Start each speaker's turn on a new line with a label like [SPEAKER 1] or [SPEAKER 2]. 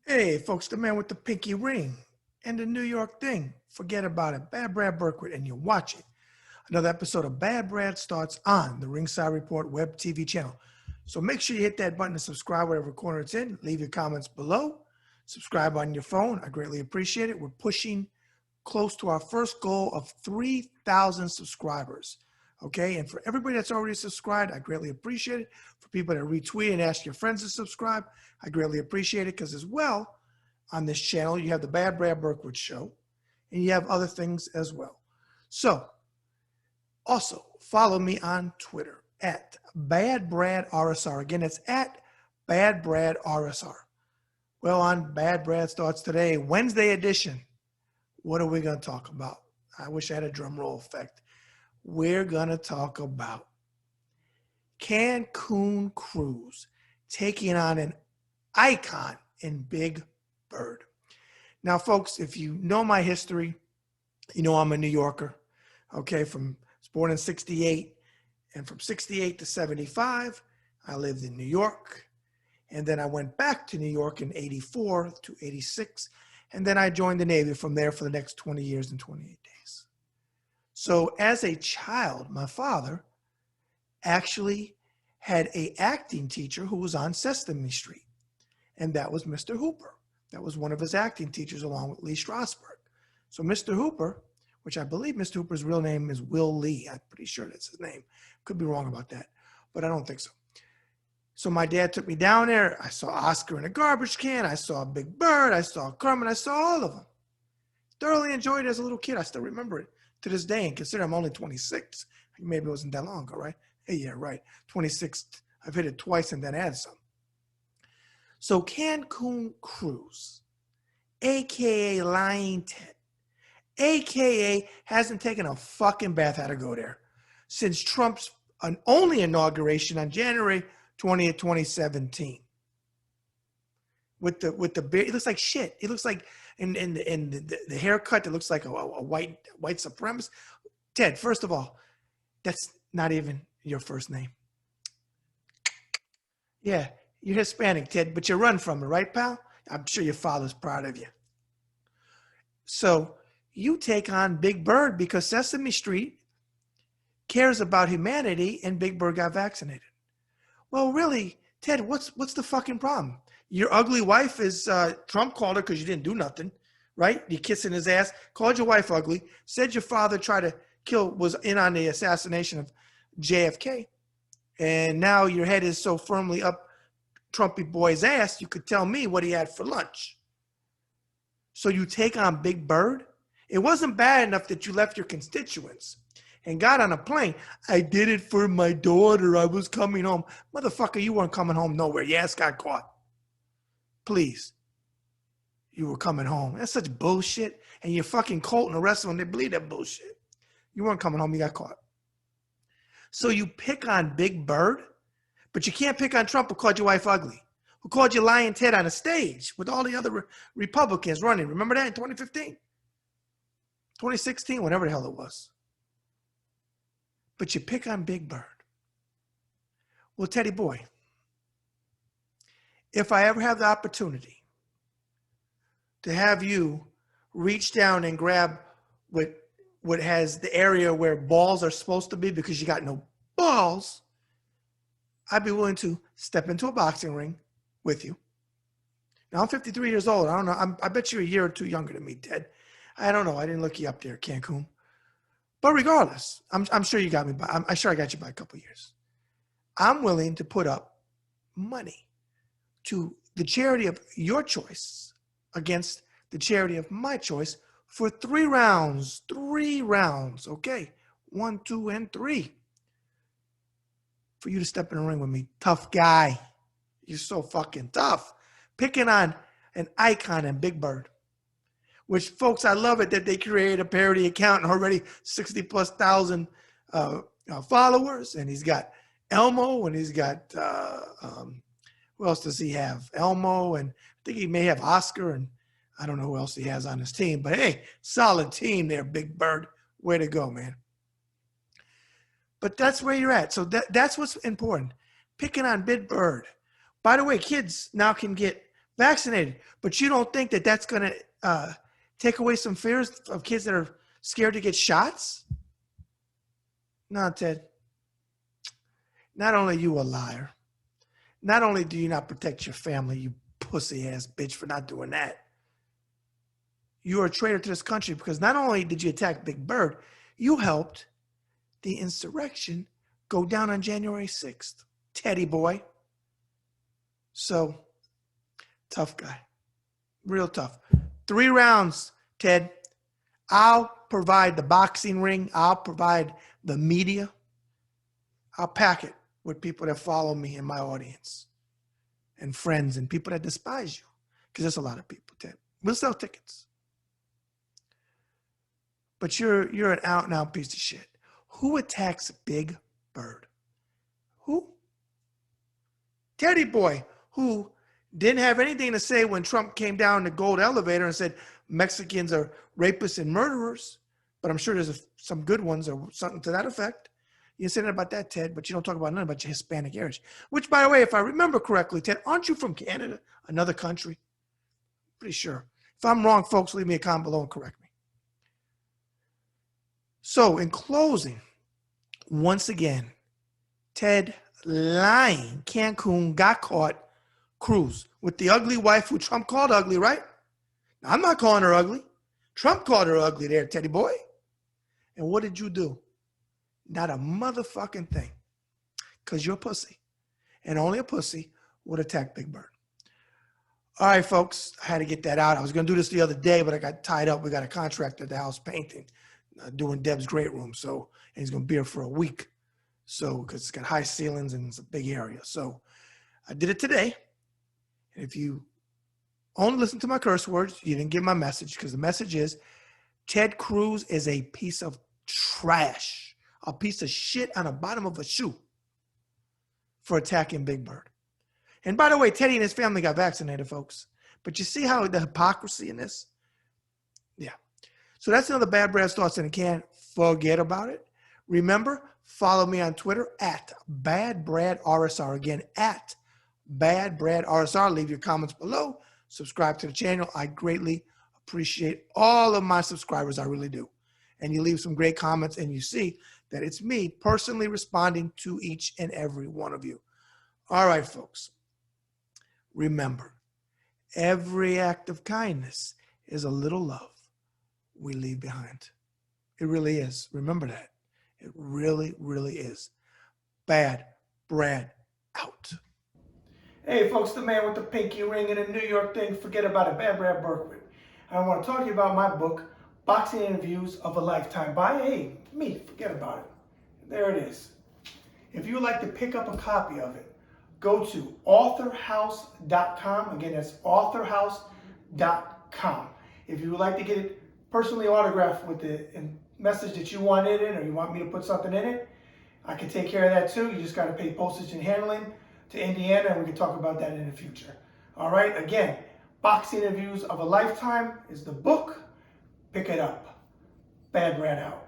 [SPEAKER 1] Hey, folks, the man with the pinky ring and the New York thing. Forget about it. Bad Brad Berkwood, and you're watching another episode of Bad Brad starts on the Ringside Report web TV channel. So make sure you hit that button to subscribe whatever corner it's in. Leave your comments below. Subscribe on your phone. I greatly appreciate it. We're pushing close to our first goal of 3,000 subscribers. Okay, and for everybody that's already subscribed, I greatly appreciate it. For people that retweet and ask your friends to subscribe, I greatly appreciate it, because as well, on this channel, you have the Bad Brad Berkwood Show, and you have other things as well. So, also, follow me on Twitter at BadBradRSR. Again, it's at BadBradRSR. Well, on Bad Brad Starts Today, Wednesday edition, what are we going to talk about? I wish I had a drum roll effect. We're going to talk about Cancun Cruz taking on an icon in Big Bird. Now, folks, if you know my history, you know I'm a New Yorker, okay? I was born in 68, and from 68 to 75, I lived in New York. And then I went back to New York in 84 to 86, and then I joined the Navy from there for the next 20 years and 28 days. So as a child, my father actually had an acting teacher who was on Sesame Street, and that was Mr. Hooper. That was one of his acting teachers along with Lee Strasberg. So Mr. Hooper, which I believe Mr. Hooper's real name is Will Lee. I'm pretty sure that's his name. Could be wrong about that, but I don't think so. So my dad took me down there. I saw Oscar in a garbage can. I saw Big Bird. I saw Kermit. I saw all of them. Thoroughly enjoyed it as a little kid. I still remember it to this day, and consider I'm only 26. Maybe it wasn't that long ago, right? Hey, yeah, right. 26. I've hit it twice and then added some. So Cancun Cruz, a.k.a. Lying Ted, a.k.a. hasn't taken a fucking bath, had to go there, since Trump's only inauguration on January 20th, 2017. With the beard, it looks like shit. It looks like in the haircut, it looks like a white supremacist. Ted, first of all, that's not even your first name. Yeah, you're Hispanic, Ted, but you run from it, right, pal? I'm sure your father's proud of you. So you take on Big Bird because Sesame Street cares about humanity, and Big Bird got vaccinated. Well, really, Ted, what's the fucking problem? Your ugly wife is, Trump called her because you didn't do nothing, right? You kissing his ass, called your wife ugly, said your father was in on the assassination of JFK. And now your head is so firmly up Trumpy boy's ass, you could tell me what he had for lunch. So you take on Big Bird? It wasn't bad enough that you left your constituents and got on a plane. I did it for my daughter. I was coming home. Motherfucker, you weren't coming home nowhere. Your ass got caught. Please. You were coming home. That's such bullshit. And you're fucking Colt and the rest of them, they believe that bullshit. You weren't coming home. You got caught. So you pick on Big Bird, but you can't pick on Trump who called your wife ugly, who called you Lying Ted on a stage with all the other Republicans running. Remember that in 2015? 2016, whatever the hell it was. But you pick on Big Bird. Well, Teddy boy, if I ever have the opportunity to have you reach down and grab what has the area where balls are supposed to be because you got no balls, I'd be willing to step into a boxing ring with you. Now, I'm 53 years old. I don't know. I bet you're a year or two younger than me, Ted. I don't know. I didn't look you up there, Cancun. But regardless, I'm sure you got me by. I'm sure I got you by a couple years. I'm willing to put up money to the charity of your choice against the charity of my choice for 3 rounds. 3 rounds, okay? 1, 2, and 3. For you to step in the ring with me. Tough guy. You're so fucking tough. Picking on an icon in Big Bird. Which, folks, I love it that they created a parody account and already 60,000+ followers. And he's got Elmo, and he's got, who else does he have? Elmo, and I think he may have Oscar, and I don't know who else he has on his team. But hey, solid team there, Big Bird. Way to go, man. But that's where you're at. So that's what's important. Picking on Big Bird. By the way, kids now can get vaccinated. But you don't think that that's going to take away some fears of kids that are scared to get shots? No, Ted. Not only are you a liar, not only do you not protect your family, you pussy ass bitch, for not doing that, you're a traitor to this country, because not only did you attack Big Bird, you helped the insurrection go down on January 6th. Teddy boy. So, tough guy. Real tough. 3 rounds, Ted. I'll provide the boxing ring. I'll provide the media. I'll pack it with people that follow me in my audience and friends and people that despise you, because there's a lot of people, Ted. We'll sell tickets. But you're an out-and-out piece of shit. Who attacks Big Bird? Who? Teddy boy, who didn't have anything to say when Trump came down the gold elevator and said Mexicans are rapists and murderers, but I'm sure there's some good ones or something to that effect. You said about that, Ted, but you don't talk about none about your Hispanic heritage. Which, by the way, if I remember correctly, Ted, aren't you from Canada, another country? Pretty sure. If I'm wrong, folks, leave me a comment below and correct me. So, in closing, once again, Ted lying. Cancun got caught. Cruz with the ugly wife who Trump called ugly, right? Now, I'm not calling her ugly. Trump called her ugly there, Teddy boy. And what did you do? Not a motherfucking thing. Because you're a pussy. And only a pussy would attack Big Bird. All right, folks. I had to get that out. I was going to do this the other day, but I got tied up. We got a contract at the house painting, doing Deb's great room. So, and he's going to be here for a week. So, because it's got high ceilings and it's a big area. So, I did it today. And if you only listen to my curse words, you didn't get my message, because the message is Ted Cruz is a piece of trash, a piece of shit on the bottom of a shoe for attacking Big Bird. And by the way, Teddy and his family got vaccinated, folks. But you see how the hypocrisy in this? Yeah. So that's another Bad Brad's Thoughts in a Can. Forget about it. Remember, follow me on Twitter at BadBradRSR. Again, at BadBradRSR. Leave your comments below. Subscribe to the channel. I greatly appreciate all of my subscribers. I really do. And you leave some great comments, and you see that it's me personally responding to each and every one of you. All right, folks. Remember, every act of kindness is a little love we leave behind. It really is. Remember that. It really, really is. Bad Brad out. Hey, folks, the man with the pinky ring and the New York thing. Forget about it. Bad Brad Berkowitz. I want to talk to you about my book, Boxing Interviews of a Lifetime by me. Forget about it. There it is. If you would like to pick up a copy of it, go to authorhouse.com. Again, that's authorhouse.com. If you would like to get it personally autographed with the message that you want in it, or you want me to put something in it, I can take care of that too. You just got to pay postage and handling to Indiana, and we can talk about that in the future. All right, again, Boxing Interviews of a Lifetime is the book. Pick it up. Bad Brad out.